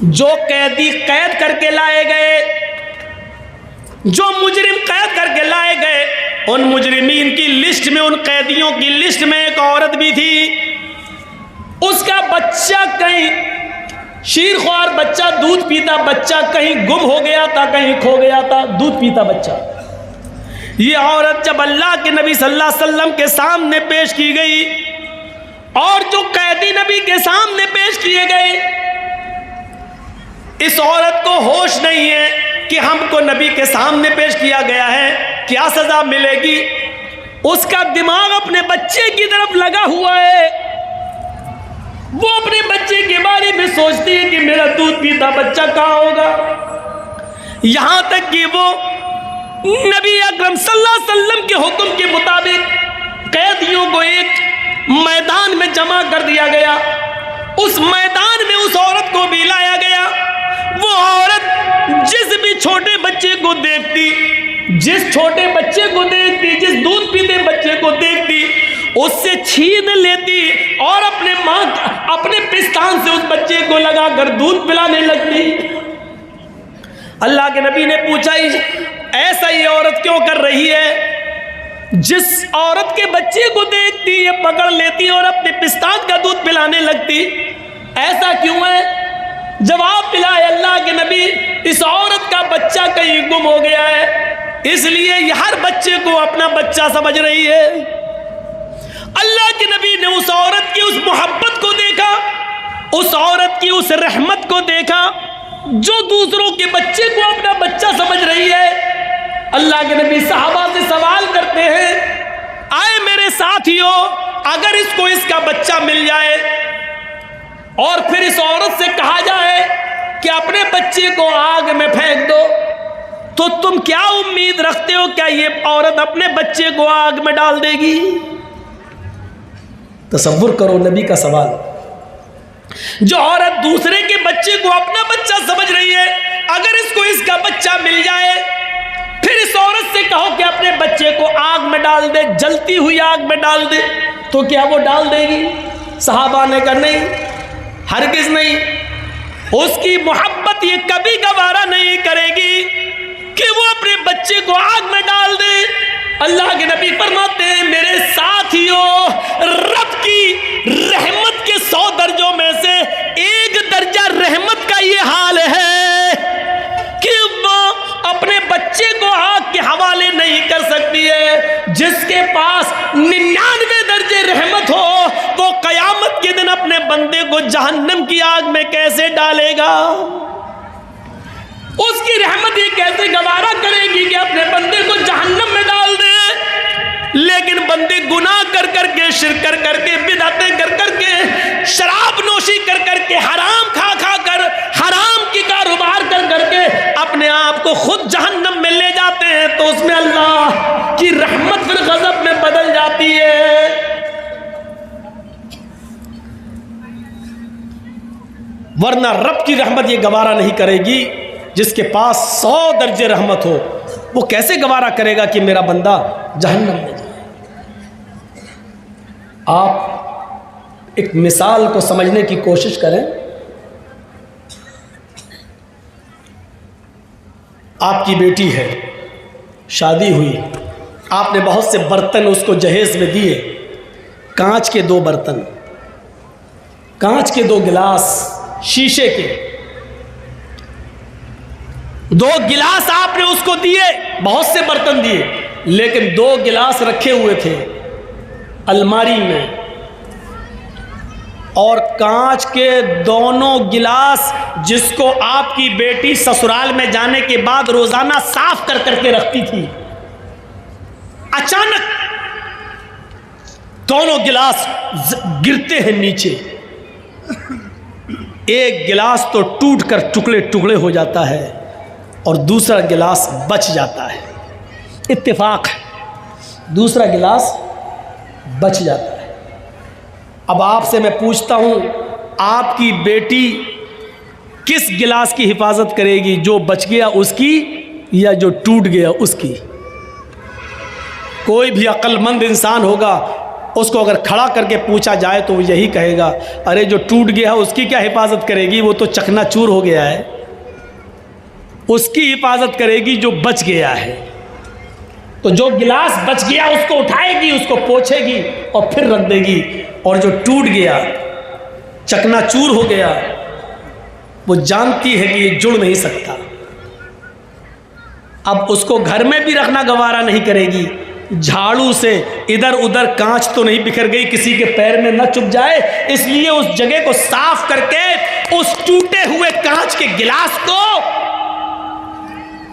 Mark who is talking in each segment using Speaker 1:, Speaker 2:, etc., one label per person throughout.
Speaker 1: जो कैदी कैद करके लाए गए, जो मुजरिम कैद करके लाए गए, उन मुजरिमीन की लिस्ट में, उन कैदियों की लिस्ट में एक औरत भी थी। उसका बच्चा कहीं, शीरख्वार बच्चा, दूध पीता बच्चा कहीं गुम हो गया था, कहीं खो गया था, दूध पीता बच्चा। ये औरत जब अल्लाह के नबी सल्लल्लाहु अलैहि वसल्लम के सामने पेश की गई, और जो कैदी नबी के सामने पेश किए गए, इस औरत को होश नहीं है कि हमको नबी के सामने पेश किया गया है, क्या सजा मिलेगी। उसका दिमाग अपने बच्चे की तरफ लगा हुआ है। वो अपने बच्चे के बारे में सोचती है कि मेरा दूध पीता बच्चा कहाँ होगा। यहां तक कि वो नबी अकरम सल्लल्लाहु अलैहि वसल्लम के हुक्म के मुताबिक कैदियों को एक मैदान में जमा कर दिया गया। उस मैदान में उस औरत को भी लाया गया। वो औरत जिस भी छोटे बच्चे को देखती, जिस छोटे बच्चे को देखती, जिस दूध पीते बच्चे को देखती, उससे छीन लेती और अपने पिस्तान से उस बच्चे को लगाकर दूध पिलाने लगती। अल्लाह के नबी ने पूछा, ऐसा ये औरत क्यों कर रही है? जिस औरत के बच्चे को देखती ये पकड़ लेती और अपने पिस्तान का दूध पिलाने लगती, ऐसा क्यों है? जवाब मिला, अल्लाह के नबी, इस औरत का बच्चा कहीं गुम हो गया है, इसलिए ये हर बच्चे को अपना बच्चा समझ रही है। अल्लाह के नबी ने उस औरत की उस मोहब्बत को देखा, उस औरत की उस रहमत को देखा, जो दूसरों के बच्चे को अपना बच्चा समझ रही है। अल्लाह के नबी सहाबा से सवाल करते हैं, आए मेरे साथियों, अगर इसको इसका बच्चा मिल जाए और फिर इस औरत से कहा जाए कि अपने बच्चे को आग में फेंक दो, तो तुम क्या उम्मीद रखते हो, क्या ये औरत अपने बच्चे को आग में डाल देगी? तसव्वुर करो नबी का सवाल। जो औरत दूसरे के बच्चे को अपना बच्चा समझ रही है, अगर इसको इसका बच्चा मिल जाए, फिर इस औरत से कहो कि अपने बच्चे को आग में डाल दे, जलती हुई आग में डाल दे, तो क्या वो डाल देगी? सहाबा ने कहा नहीं, हरगिज नहीं। उसकी मोहब्बत ये कभी गवारा नहीं करेगी कि वो अपने बच्चे को आग में डाल दे। अल्लाह के नबी फरमाते हैं, मेरे साथियों, रब की रहमत के 100 दर्जों में से एक दर्जा रहमत का ये हाल है कि वो अपने बच्चे को आग के हवाले नहीं कर सकती है। जिसके पास 99 दर्जे रहमत हो, वो कयामत के दिन अपने बंदे को जहन्नम की आग में कैसे डालेगा? उसकी रहमत ये कैसे गवारा करेगी कि अपने बंदे को जहन्नम में डाल दे? लेकिन बंदे गुनाह कर करके, शिर्क कर करके, बिदअतें कर करके, शराब नोशी कर करके, हराम खा खा कर, हराम की कारोबार कर करके अपने आप को खुद जहन्नम में ले जाते हैं, तो उसमें अल्लाह की रहमत फिर गजब में बदल जाती है। वरना रब की रहमत ये गवारा नहीं करेगी। जिसके पास 100 दर्जे रहमत हो, वो कैसे गवारा करेगा कि मेरा बंदा जहन्नम में जाए? आप एक मिसाल को समझने की कोशिश करें। आपकी बेटी है, शादी हुई, आपने बहुत से बर्तन उसको जहेज में दिए, कांच के 2 बर्तन, कांच के 2 गिलास, शीशे के 2 गिलास आपने उसको दिए, बहुत से बर्तन दिए, लेकिन 2 गिलास रखे हुए थे अलमारी में, और कांच के दोनों गिलास जिसको आपकी बेटी ससुराल में जाने के बाद रोजाना साफ कर करके रखती थी, अचानक दोनों गिलास गिरते हैं नीचे। एक गिलास तो टूटकर टुकड़े टुकड़े हो जाता है और दूसरा गिलास बच जाता है। इत्तेफाक है, दूसरा गिलास बच जाता है। अब आपसे मैं पूछता हूं, आपकी बेटी किस गिलास की हिफाजत करेगी, जो बच गया उसकी या जो टूट गया उसकी? कोई भी अक्लमंद इंसान होगा उसको अगर खड़ा करके पूछा जाए तो वो यही कहेगा, अरे जो टूट गया उसकी क्या हिफाजत करेगी, वो तो चकनाचूर हो गया है। उसकी हिफाजत करेगी जो बच गया है। तो जो गिलास बच गया उसको उठाएगी, उसको पोंछेगी और फिर रख देगी, और जो टूट गया, चकनाचूर हो गया, वो जानती है कि ये जुड़ नहीं सकता। अब उसको घर में भी रखना गवारा नहीं करेगी। झाड़ू से इधर उधर कांच तो नहीं बिखर गई, किसी के पैर में न चुभ जाए, इसलिए उस जगह को साफ करके उस टूटे हुए कांच के गिलास को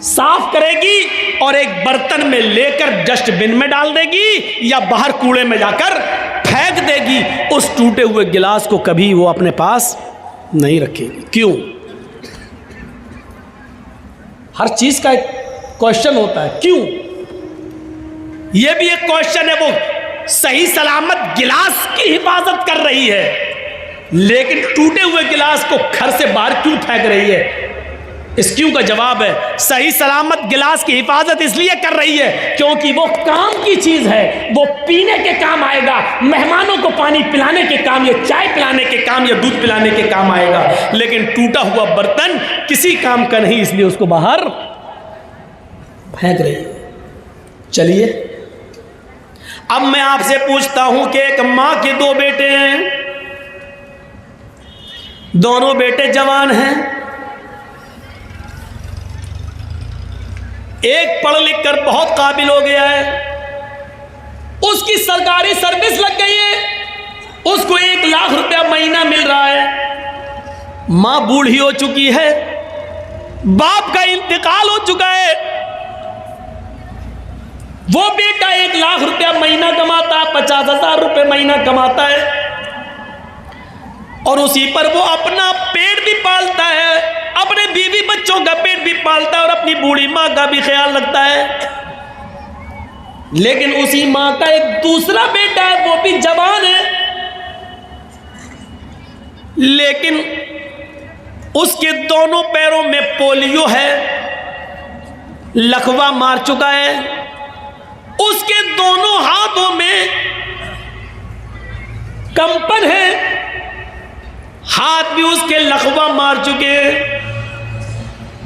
Speaker 1: साफ करेगी और एक बर्तन में लेकर डस्टबिन में डाल देगी या बाहर कूड़े में जाकर फेंक देगी। उस टूटे हुए गिलास को कभी वो अपने पास नहीं रखेगी। क्यों? हर चीज का एक क्वेश्चन होता है, क्यों? यह भी एक क्वेश्चन है। वो सही सलामत गिलास की हिफाजत कर रही है, लेकिन टूटे हुए गिलास को घर से बाहर क्यों फेंक रही है? इस क्यों का जवाब है, सही सलामत गिलास की हिफाजत इसलिए कर रही है क्योंकि वो काम की चीज है, वो पीने के काम आएगा, मेहमानों को पानी पिलाने के काम या चाय पिलाने के काम या दूध पिलाने के काम आएगा। लेकिन टूटा हुआ बर्तन किसी काम का नहीं, इसलिए उसको बाहर फेंक रही है। चलिए, अब मैं आपसे पूछता हूं कि एक मां के दो बेटे हैं, दोनों बेटे जवान हैं। एक पढ़ लिख कर बहुत काबिल हो गया है, उसकी सरकारी सर्विस लग गई है, उसको 1 लाख रुपया महीना मिल रहा है। मां बूढ़ी हो चुकी है, बाप का इंतकाल हो चुका है, वो बेटा 1 लाख रुपया महीना कमाता है, 50,000 रुपये महीना कमाता है, और उसी पर वो अपना पेट भी पालता है, अपने बीवी बच्चों का पेट भी पालता है और अपनी बूढ़ी मां का भी ख्याल रखता है। लेकिन उसी मां का एक दूसरा बेटा है, वो भी जवान है, लेकिन उसके दोनों पैरों में पोलियो है, लकवा मार चुका है, उसके दोनों हाथों में कंपन है, हाथ भी उसके लकवा मार चुके हैं,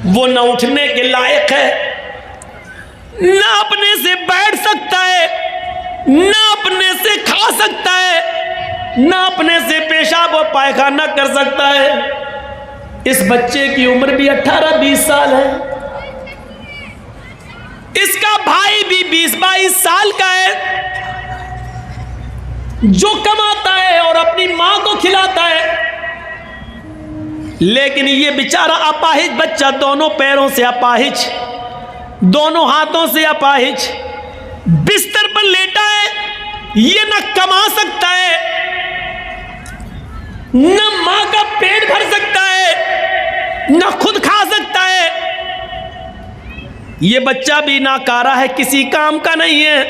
Speaker 1: वो न उठने के लायक है, न अपने से बैठ सकता है, न अपने से खा सकता है, न अपने से पेशाब और पायखाना कर सकता है। इस बच्चे की उम्र भी 18-20 साल है, इसका भाई भी 20-22 साल का है, जो कमाता है और अपनी मां को खिलाता है। लेकिन ये बेचारा अपाहिज बच्चा, दोनों पैरों से अपाहिज, दोनों हाथों से अपाहिज, बिस्तर पर लेटा है, ये न कमा सकता है, न मां का पेट भर सकता है, न खुद खा सकता है। ये बच्चा भी नाकारा है, किसी काम का नहीं है,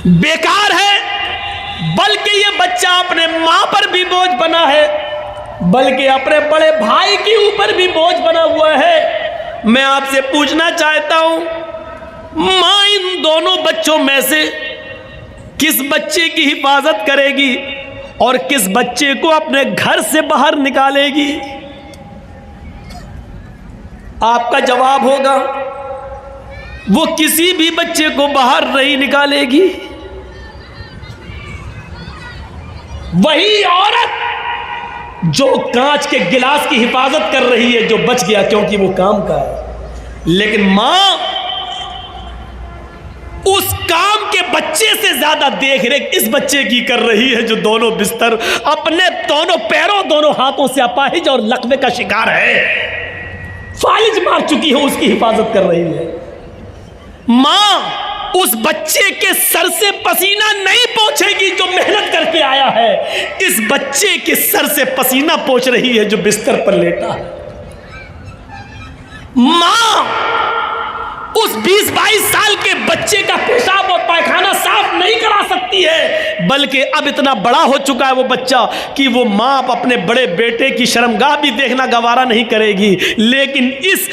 Speaker 1: बेकार है, बल्कि ये बच्चा अपने मां पर भी बोझ बना है, बल्कि अपने बड़े भाई के ऊपर भी बोझ बना हुआ है। मैं आपसे पूछना चाहता हूं, मां इन दोनों बच्चों में से किस बच्चे की हिफाजत करेगी और किस बच्चे को अपने घर से बाहर निकालेगी? आपका जवाब होगा, वो किसी भी बच्चे को बाहर नहीं निकालेगी। वही औरत जो कांच के गिलास की हिफाजत कर रही है, जो बच गया क्योंकि वो काम का है, लेकिन मां उस काम के बच्चे से ज्यादा देखरेख इस बच्चे की कर रही है, जो दोनों बिस्तर, अपने दोनों पैरों दोनों हाथों से अपाहिज और लकवे का शिकार है, फालिज मार चुकी है, उसकी हिफाजत कर रही है। मां उस बच्चे के सर से पसीना नहीं पोंछेगी जो मेहनत करके आया है, इस बच्चे के सर से पसीना पोंछ रही है जो बिस्तर पर लेटा है। मां उस 20-22 साल के बच्चे का पेशाब और पायखाना साफ नहीं करा सकती है, बल्कि अब इतना बड़ा हो चुका है वो बच्चा कि वो मां अपने बड़े बेटे की शर्मगाह भी देखना गवारा नहीं करेगी। लेकिन इस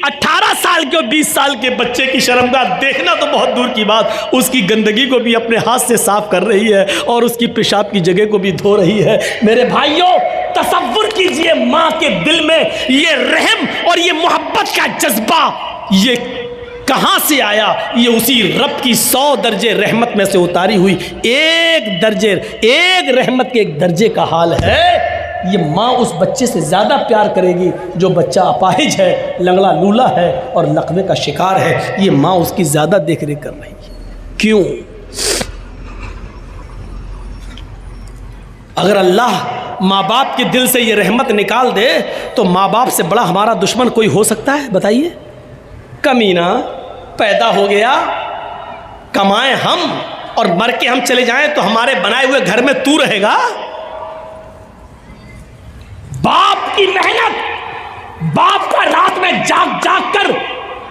Speaker 1: 18 साल के और 20 साल के बच्चे की शर्मगाह देखना तो बहुत दूर की बात, उसकी गंदगी को भी अपने हाथ से साफ कर रही है और उसकी पेशाब की जगह को भी धो रही है। मेरे भाइयों, तसव्वुर कीजिए माँ के दिल में ये रहम और ये मोहब्बत का जज्बा ये कहाँ से आया? ये उसी रब की 100 दर्जे रहमत में से उतारी हुई एक दर्जे, एक रहमत के एक दर्जे का हाल है। ये माँ उस बच्चे से ज़्यादा प्यार करेगी जो बच्चा अपाहिज है, लंगड़ा लूला है और लकवे का शिकार है। ये माँ उसकी ज़्यादा देख रेख कर रही है। क्यों? अगर अल्लाह माँ बाप के दिल से ये रहमत निकाल दे तो माँ बाप से बड़ा हमारा दुश्मन कोई हो सकता है? बताइए। कमीना पैदा हो गया, कमाएं हम और मर के हम चले जाएं तो हमारे बनाए हुए घर में तू रहेगा? बाप की मेहनत, बाप का रात में जाग जाग कर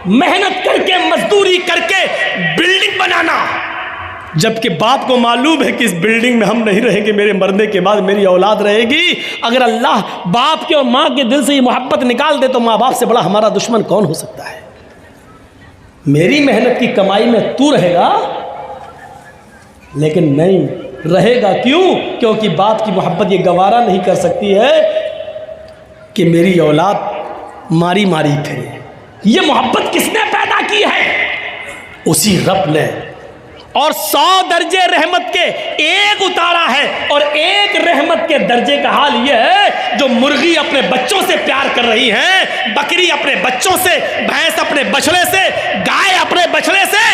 Speaker 1: मेहनत करके मजदूरी करके बिल्डिंग बनाना, जबकि बाप को मालूम है कि इस बिल्डिंग में हम नहीं रहेंगे, मेरे मरने के बाद मेरी औलाद रहेगी। अगर अल्लाह बाप के और माँ के दिल से ये मोहब्बत निकाल दे तो माँ बाप से बड़ा हमारा दुश्मन कौन हो सकता है? मेरी मेहनत की कमाई में तू रहेगा, लेकिन नहीं रहेगा। क्यों? क्योंकि बाप की मोहब्बत ये गवारा नहीं कर सकती है कि मेरी औलाद मारी मारी फिरे। ये मोहब्बत किसने पैदा की है? उसी रब ने। और 100 दर्जे रहमत के एक उतारा है, और एक रहमत के दर्जे का हाल यह है जो मुर्गी अपने बच्चों से प्यार कर रही है, बकरी अपने बच्चों से, भैंस अपने बछड़े से, गाय अपने बछड़े से।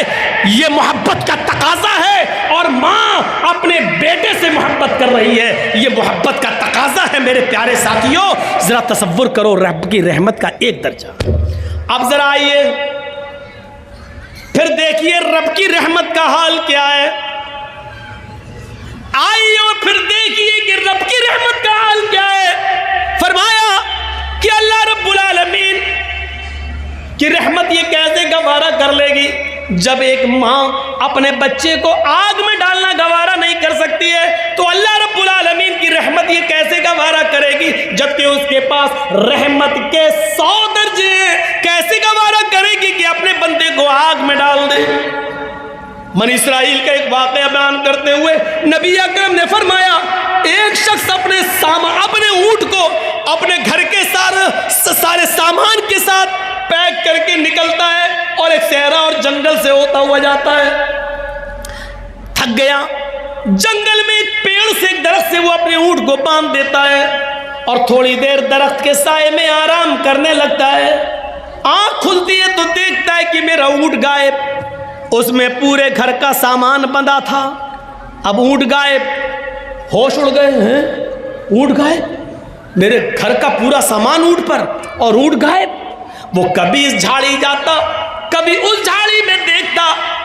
Speaker 1: ये मोहब्बत का तकाजा है। और माँ अपने बेटे से मोहब्बत कर रही है, ये मोहब्बत का तकाजा है। मेरे प्यारे साथियों, जरा तसव्वुर करो रब की रहमत का एक दर्जा। अब जरा आइए फिर देखिए रब की रहमत का हाल क्या है। आइए और फिर देखिए कि रब की रहमत का हाल क्या है। फरमाया कि अल्लाह रब्बुल आलमीन की रहमत ये कैसे गवारा कर लेगी? जब एक माँ अपने बच्चे को आग में डालना गवारा नहीं कर सकती है तो अल्लाह रब्बुल आलमीन की रहमत ये कैसे गवारा करेगी? जबकि उसके पास रहमत के 100 दर्जे कैसे गवारा करेगी कि अपने बंदे को आग में डाल दे? बनी इस्राइल का एक वाक़या बयान करते हुए नबी अकरम ने फरमाया, एक शख्स अपने ऊंट को अपने घर के सारे सामान के साथ पैक करके निकलता है और एक सहरा और जंगल से होता हुआ जाता है। थक गया, जंगल में एक पेड़ से, एक दरख्त से वो अपने ऊंट को बांध देता है और थोड़ी देर दरख्त के साए में आराम करने लगता है। आंख खुलती है तो देखता है कि मेरा ऊंट गायब। उसमें पूरे घर का सामान बंधा था। अब ऊंट गायब, होश उड़ गए हैं, ऊंट गायब, मेरे घर का पूरा सामान ऊंट पर और ऊंट गायब। वो कभी इस झाड़ी जाता, कभी उस झाड़ी में देखता,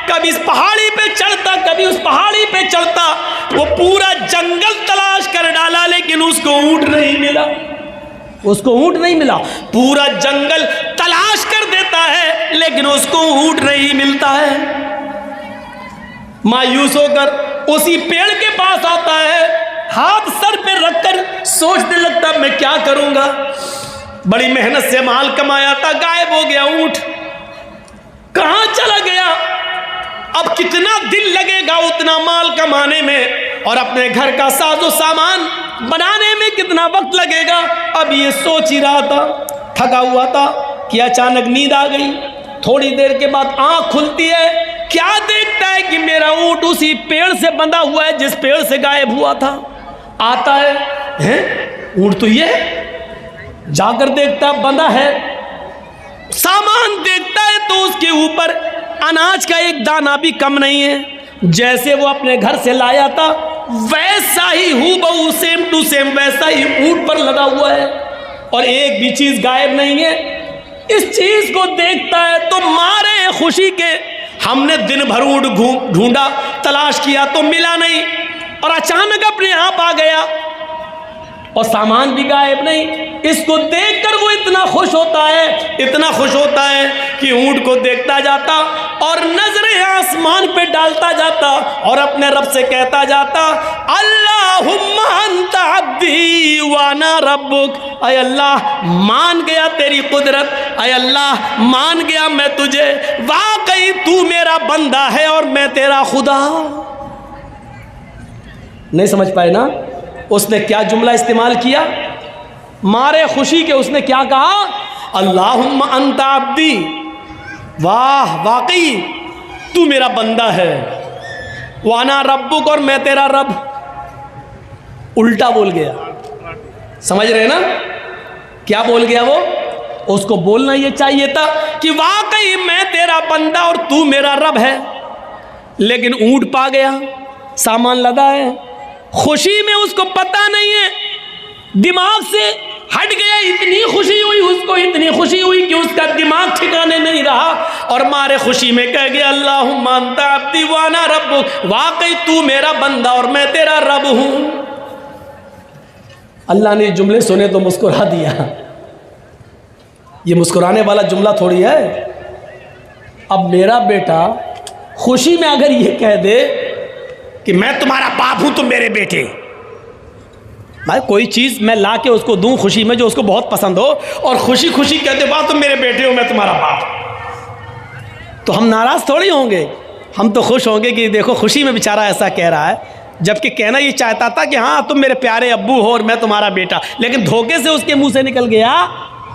Speaker 1: कभी इस पहाड़ी पे चढ़ता, कभी उस पहाड़ी पे चढ़ता। वो पूरा जंगल तलाश कर डाला लेकिन उसको ऊंट नहीं मिला, उसको ऊंट नहीं मिला। पूरा जंगल तलाश कर देता है लेकिन उसको ऊंट नहीं मिलता है। मायूस होकर उसी पेड़ के पास आता है, हाथ सर पे रखकर सोचने लगता मैं क्या करूंगा। बड़ी मेहनत से माल कमाया था, गायब हो गया ऊंट, कहां चला गया? अब कितना दिन लगेगा उतना माल कमाने में और अपने घर का साजो सामान बनाने में कितना वक्त लगेगा? अब ये सोच ही रहा था, थका हुआ था कि अचानक नींद आ गई। थोड़ी देर के बाद आंख खुलती है, क्या देखता है कि मेरा ऊंट उसी पेड़ से बंधा हुआ है जिस पेड़ से गायब हुआ था। आता है, ऊंट तो ये है, जाकर देखता बंधा है, सामान देखता है तो उसके ऊपर अनाज का एक दाना भी कम नहीं है। जैसे वो अपने घर से लाया था वैसा ही हूबहू, सेम टू सेम वैसा ही ऊंट पर लगा हुआ है और एक भी चीज गायब नहीं है। इस चीज को देखता है तो मारे खुशी के, हमने दिन भर ऊंट ढूंढा, तलाश किया तो मिला नहीं और अचानक अपने आप आ गया और सामान भी गायब नहीं। इसको देखकर वो इतना खुश होता है, इतना खुश होता है कि ऊंट को देखता जाता और नजरें आसमान पे डालता जाता और अपने रब से कहता जाता, अल्लाह अल्लाहुम्मा अंता अब्दी व अना रब्बुक, अय अल्लाह मान गया तेरी कुदरत, अय अल्लाह मान गया मैं तुझे, वाकई तू मेरा बंदा है और मैं तेरा खुदा। नहीं समझ पाए ना? उसने क्या जुमला इस्तेमाल किया? मारे खुशी के उसने क्या कहा? अल्लाहुम्मा अंता अब्दी, वाह वाकई तू मेरा बंदा है, वाना रब्बुक और मैं तेरा रब। उल्टा बोल गया, समझ रहे ना क्या बोल गया वो? उसको बोलना ये चाहिए था कि वाकई मैं तेरा बंदा और तू मेरा रब है, लेकिन ऊंट पा गया, सामान लदा है, खुशी में उसको पता नहीं है, दिमाग से हट गया। इतनी खुशी हुई उसको, इतनी खुशी हुई कि उसका दिमाग ठिकाने नहीं रहा और मारे खुशी में कह गया अल्लाहुम्मा अंता अब्दी व अना रब्बुक, वाकई तू मेरा बंदा और मैं तेरा रब हूं। अल्लाह ने जुमले सुने तो मुस्कुरा दिया। ये मुस्कुराने वाला जुमला थोड़ी है। अब मेरा बेटा खुशी में अगर ये कह दे कि मैं तुम्हारा बाप हूं तुम मेरे बेटे, भाई कोई चीज़ मैं ला के उसको दूं खुशी में जो उसको बहुत पसंद हो और खुशी खुशी कहते वाह तुम मेरे बेटे हो मैं तुम्हारा बाप, तो हम नाराज़ थोड़ी होंगे, हम तो खुश होंगे कि देखो खुशी में बेचारा ऐसा कह रहा है, जबकि कहना ये चाहता था कि हाँ तुम मेरे प्यारे अब्बू हो और मैं तुम्हारा बेटा, लेकिन धोखे से उसके मुंह से निकल गया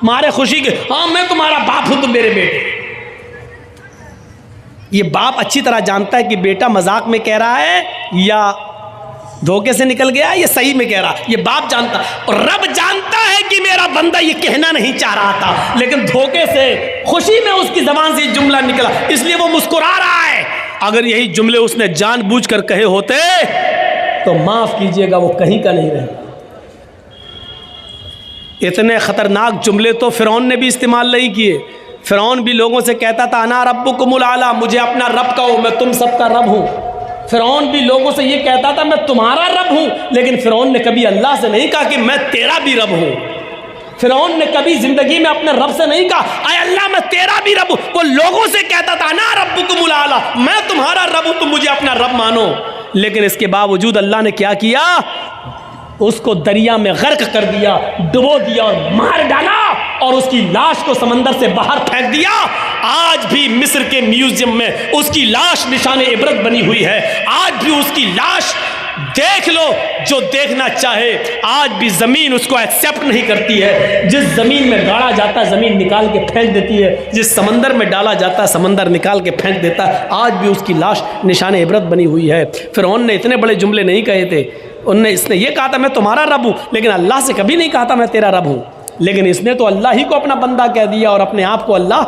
Speaker 1: मारे खुशी के हाँ मैं तुम्हारा बाप हूं तुम मेरे बेटे। ये बाप अच्छी तरह जानता है कि बेटा मजाक में कह रहा है या धोखे से निकल गया, ये सही में कह रहा, ये बाप जानता। और रब जानता है कि मेरा बंदा ये कहना नहीं चाह रहा था, लेकिन धोखे से खुशी में उसकी जबान से जुमला निकला, इसलिए वो मुस्कुरा रहा है। अगर यही जुमले उसने जानबूझकर कहे होते तो माफ कीजिएगा वो कहीं का नहीं रहता। इतने खतरनाक जुमले तो फिरौन ने भी इस्तेमाल नहीं किए। फिरौन भी लोगों से कहता था अना रब्बुकुमुल आला, मुझे अपना रब कहो, मैं तुम सबका रब हूं। फिरौन भी लोगों से ये कहता था मैं तुम्हारा रब हूं, लेकिन फिरौन ने कभी अल्लाह से नहीं कहा कि मैं तेरा भी रब हूं। फिरौन ने कभी जिंदगी में अपने रब से नहीं कहा आय अल्लाह मैं तेरा भी रब हूं। वो लोगों से कहता था ना रब्बुकुमुल आला, मैं तुम्हारा रब हूं, तुम मुझे अपना रब मानो। लेकिन इसके बावजूद अल्लाह ने क्या किया? उसको दरिया में गर्क कर दिया, डुबो दिया और मार डाला और उसकी लाश को समंदर से बाहर फेंक दिया। आज भी मिस्र के म्यूजियम में उसकी लाश निशाने इबरत बनी हुई है। आज भी उसकी लाश देख लो जो देखना चाहे, आज भी जमीन उसको एक्सेप्ट नहीं करती है। जिस जमीन में गाड़ा जाता है जमीन निकाल के फेंक देती है, जिस समंदर में डाला जाता है समंदर निकाल के फेंक देता है। आज भी उसकी लाश निशाने इबरत बनी हुई है। फिरौन ने इतने बड़े जुमले नहीं कहे थे, इसने ये कहा था मैं तुम्हारा रब हूँ, लेकिन अल्लाह से कभी नहीं कहा था मैं तेरा रब हूँ। लेकिन इसने तो अल्लाह ही को अपना बंदा कह दिया और अपने आप को अल्लाह,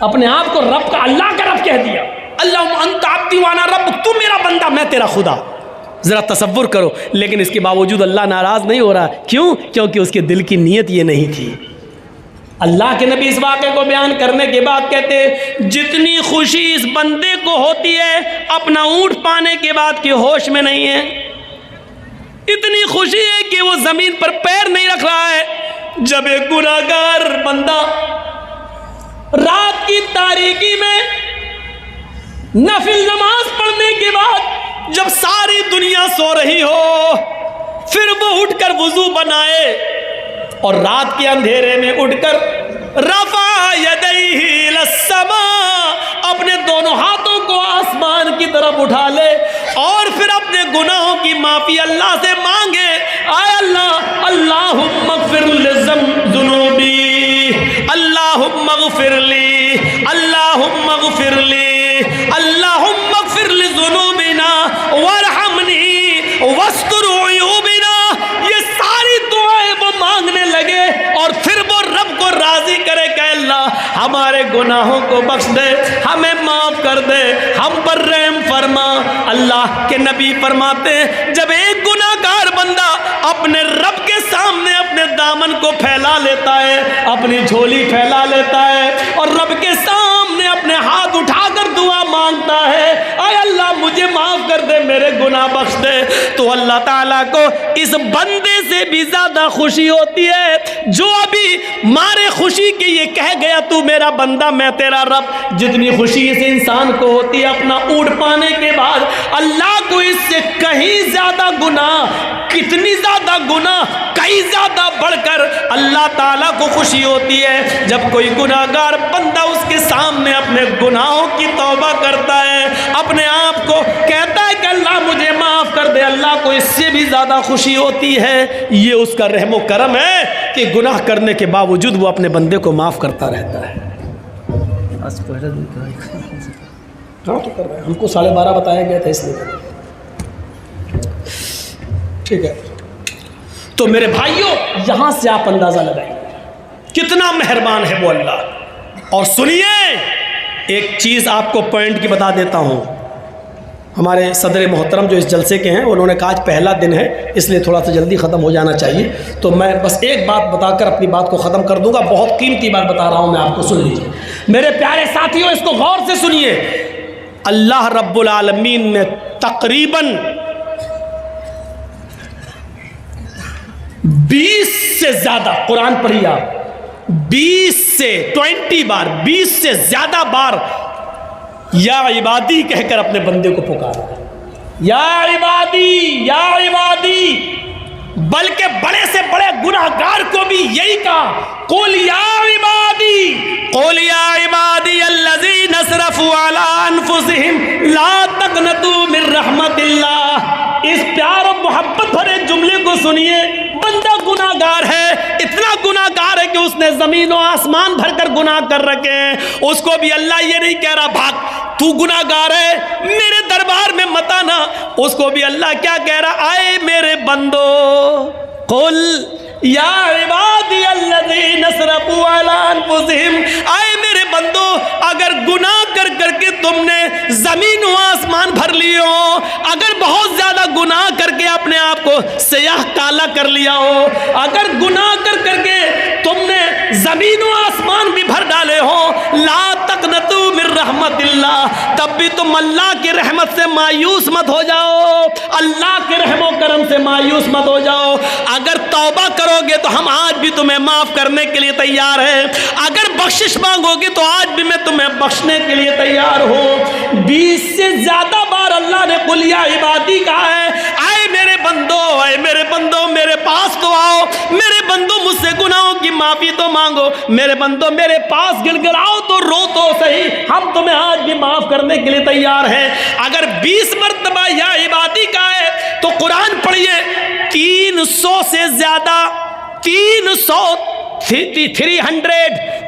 Speaker 1: अपने आप को रब का, अल्लाह का रब कह दिया। अल्लाह अंता अब्दी व अना रब्बुक, तू मेरा बंदा मैं तेरा खुदा। ज़रा तसव्वुर करो। लेकिन इसके बावजूद अल्लाह नाराज़ नहीं हो रहा। क्यों? क्योंकि उसके दिल की नीयत ये नहीं थी। अल्लाह के नबी इस वाक़े को बयान करने के बाद कहते जितनी खुशी इस बंदे को होती है अपना ऊँट पाने के बाद कि होश में नहीं है, इतनी खुशी है कि वो ज़मीन पर पैर नहीं रख रहा है। जब एक गुनाहगार बंदा रात की तारीकी में नफिल नमाज पढ़ने के बाद जब सारी दुनिया सो रही हो, फिर वो उठकर वुजू बनाए और रात के अंधेरे में उठकर रफा यदैहि लस्समा, अपने दोनों हाथों को आसमान की तरफ उठा ले और फिर अपने गुनाहों की माफी अल्लाह से मांगे। आय अल्लाह, अल्लाहुम्मा ग़फ़िर ज़ुनूबी, अल्लाहुम्मा ग़फ़िर ली, अल्लाहुम्मा ग़फ़िर ली, अल्लाहुम्मा ग़फ़िर ज़ुनूबिना वरहमनी वस्तुर उयूबिना। ये सारी दुआएं वो मांगने लगे और फिर वो रब को राजी करे कि अल्लाह हमारे गुनाहों को बख्श दे, हमें माफ कर दे, हम पर रहम फरमा। अल्लाह के नबी फरमाते हैं जब एक गुनाहगार बंदा अपने रब के सामने अपने दामन को फैला लेता है, अपनी झोली फैला लेता है और रब के सामने अपने हाथ उठाकर दुआ मांगता है आय अल्लाह मुझे माफ कर दे, मेरे गुनाह बख्श दे, तो अल्लाह ताला को इस बंदे से भी भी ज्यादा खुशी होती है जो अभी मारे खुशी के ये कह गया तू मेरा बंदा मैं तेरा रब। जितनी खुशी इस इंसान को होती है अपना ऊँट पाने के बाद, अल्लाह को इससे कहीं ज्यादा गुनाह, कितनी ज्यादा गुनाह, कहीं ज्यादा बढ़कर अल्लाह ताला को खुशी होती है जब कोई गुनाहगार बंदा उसके सामने अपने गुनाहों की तौबा करता है, अपने आप को कहता है कि अल्लाह मुझे माफ कर दे। अल्लाह को इससे भी ज्यादा खुशी होती है। ये उसका रहमो करम है कि गुनाह करने के बावजूद वो अपने बंदे को माफ करता रहता है। हाँ तो कर रहे हैं, हमको 12:30 बताया गया था इसलिए। ठीक है, तो मेरे भाइयों यहां से आप अंदाजा लगाइए कितना मेहरबान है वो अल्लाह। और सुनिए, एक चीज आपको पॉइंट की बता देता हूं। हमारे सदर मोहतरम जो इस जलसे के हैं उन्होंने कहा आज पहला दिन है इसलिए थोड़ा सा जल्दी ख़त्म हो जाना चाहिए, तो मैं बस एक बात बताकर अपनी बात को ख़त्म कर दूंगा। बहुत कीमती बात बता रहा हूं मैं आपको, सुन लीजिए मेरे प्यारे साथियों, इसको गौर से सुनिए। अल्लाह रब्बुल आलमीन ने तकरीबन 20 से ज़्यादा, कुरान पढ़िए आप, 20 से 20 बार, 20 से ज़्यादा बार या इबादी कहकर अपने बंदे को पुकारा। या इबादी, या इबादी, बल्कि बड़े से बड़े गुनाहगार को भी यही कहा, कुल या इबादी, कुल या इबादी अल्लज़ीना असरफ़ू अला अनफुसिहिम ला तक़नतू मिन रहमतिल्लाह। इस प्यार और मोहब्बत भरे जुमले को सुनिए। बंदा गुनाहगार है, इतना गुनाहगार है कि उसने जमीन और आसमान भरकर गुनाह कर रखे हैं। उसको भी अल्लाह ये नहीं कह रहा भाग, तू गुनाहगार है मेरे दरबार में मत आना। उसको भी अल्लाह क्या कह रहा, आए मेरे बंदो, कुल या इबादी अल्लज़ीना असरफ़ू अला अनफुसिहिम, आए मेरे बंदो, अगर गुनाह कर करके तुमने जमीन व आसमान भर लिए हो, अगर बहुत ज्यादा गुनाह करके अपने आप को स्याह काला कर लिया हो, अगर गुनाह कर करके तुमने जमीन व आसमान भी भर डाले हो, ला तक़नतू मिन रहमतिल्लाह, तब भी तुम अल्लाह की रहमत से मायूस मत हो जाओ, अल्लाह के रहमो करम से मायूस मत हो जाओ। अगर तौबा करोगे तो हम आज भी तुम्हें माफ करने के लिए तैयार हैं, अगर बख्शिश मांगोगे तो आज भी मैं तुम्हें बख्शने के लिए तैयार हूँ। 20 से ज्यादा बार अल्लाह ने कुल या इबादी कहा है, आए मेरे बंदो, आए मेरे बंदो, मेरे पास तो आओ, मेरे बंदो मुझसे गुनाहों की माफी तो मांगो, मेरे बंदो मेरे पास गिड़गिड़ाओ तो रो तो सही, हम तुम्हें आज भी माफ करने के लिए तैयार हैं। अगर 20 मरतबा या इबादी का है तो कुरान पढ़िए, 300 से ज्यादा,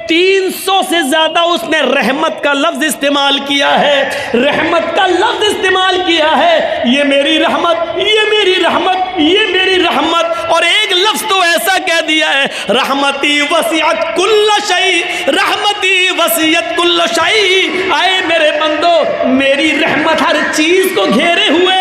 Speaker 1: 300 से ज्यादा उसने रहमत का लफ्ज इस्तेमाल किया है, रहमत का लफ्ज इस्तेमाल किया है। ये मेरी रहमत, ये मेरी रहमत, ये मेरी रहमत, और एक लफ्ज तो ऐसा कह दिया है, रहमती वसीअत कुल्ल शै, रहमती वसीअत कुल्ल शै। आए मेरे बंदो, मेरी रहमत हर चीज को घेरे हुए,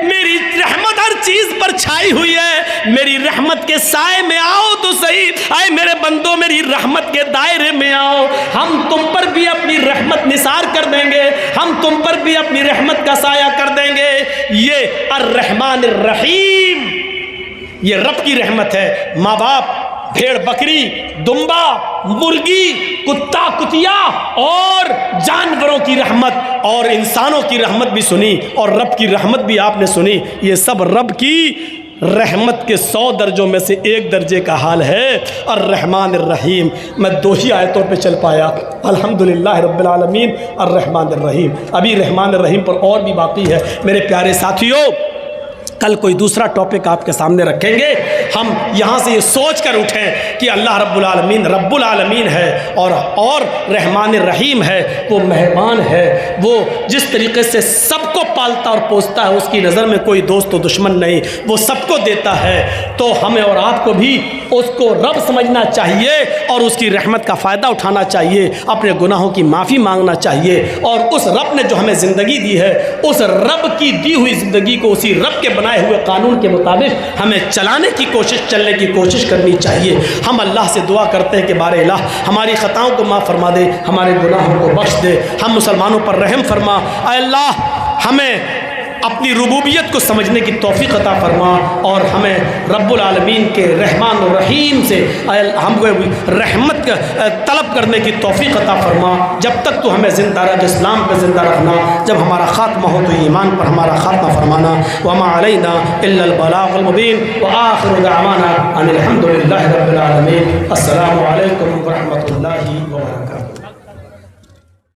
Speaker 1: मेरी रहमत हर चीज पर छाई हुई है, मेरी रहमत के साए में आओ तो सही। आए मेरे बंदो, मेरी रहमत के दायरे में आओ, हम तुम पर भी अपनी रहमत निसार कर देंगे, हम तुम पर भी अपनी रहमत का साया कर देंगे। ये अर्रहमान अर्रहीम, ये रब की रहमत है। माँ बाप, भेड़ बकरी, दुम्बा, मुर्गी, कुत्ता कुतिया और जानवरों की रहमत और इंसानों की रहमत भी सुनी और रब की रहमत भी आपने सुनी। ये सब रब की रहमत के 100 दर्जों में से एक दर्जे का हाल है, और रहमान रहीम। मैं 2 ही आयतों पे चल पाया, अल्हम्दुलिल्लाह रब्बिल आलमीन अर्रहमान रहीम। अभी रहमान रहीम पर और भी बाकी है मेरे प्यारे साथियों। कल कोई दूसरा टॉपिक आपके सामने रखेंगे। हम यहाँ से ये सोच कर उठें कि अल्लाह रब्बुल आलमीन है और रहमान रहीम है, वो मेहमान है, वो जिस तरीके से सबको पालता और पोसता है, उसकी नज़र में कोई दोस्त और दुश्मन नहीं, वो सबको देता है। तो हमें और आपको भी उसको रब समझना चाहिए और उसकी रहमत का फ़ायदा उठाना चाहिए, अपने गुनाहों की माफ़ी मांगना चाहिए, और उस रब ने जो हमें ज़िंदगी दी है, उस रब की दी हुई ज़िंदगी को उसी रब के बनाए हुए कानून के मुताबिक हमें चलाने की कोशिश, चलने की कोशिश करनी चाहिए। हम अल्लाह से दुआ करते हैं कि बारे अल्लाह हमारी ख़ताओं को माफ़ फरमा दे, हमारे गुनाहों को बख्श दे, हम मुसलमानों पर रहम फरमा। अल्लाह हमें अपनी रुबूबियत को समझने की तौफीक अता फरमा और हमें रब्बुल आलमीन के रहमान और रहीम से हमको रहमत तलब करने की तौफीक अता फरमा। जब तक तो हमें ज़िंदा रख, इस्लाम पर ज़िंदा रखना, जब हमारा ख़ात्मा हो तो ईमान पर हमारा ख़ात्मा फरमाना। वमा अलैना इल्लल बलागुल मुबीन व आखिरु दअवाना अनिल हम्दुलिल्लाहि रब्बिल आलमीन। अस्सलामु अलैकुम व रहमतुल्लाहि व बरकातुहू।